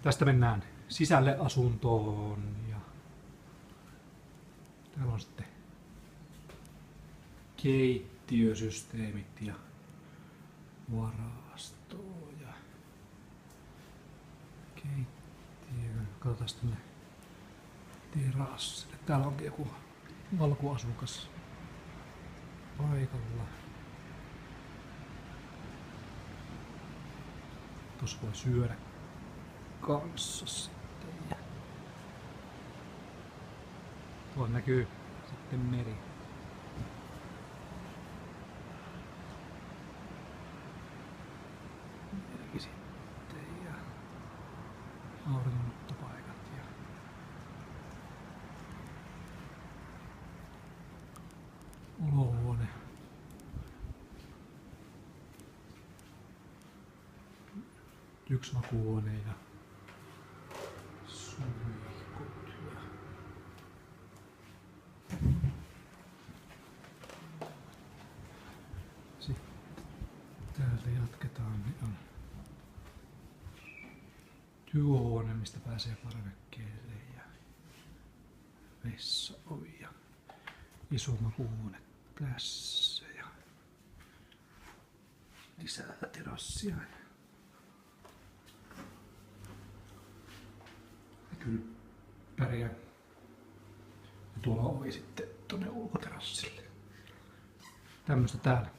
Tästä mennään sisälle asuntoon ja täällä on sitten keittiösysteemit ja varastoa ja keittiö. Katsotaan tänne terassille. Täällä onkin joku valkuasukas paikalla. Tuossa voi syödä kanssa sitten. Ja tuolla näkyy sitten meri. Meri sitten ja auringonottopaikat ja olohuone. Yksi makuuhuone ja suihkut ja sitten täältä jatketaan, niin on työhuone, mistä pääsee parvekkeelle ja vessaovi ja iso makuuhuone tässä ja lisää terassia. Kyllä pärjää. Ja tuolla ovi sitten tuonne ulkoterassille. Tämmöstä täällä.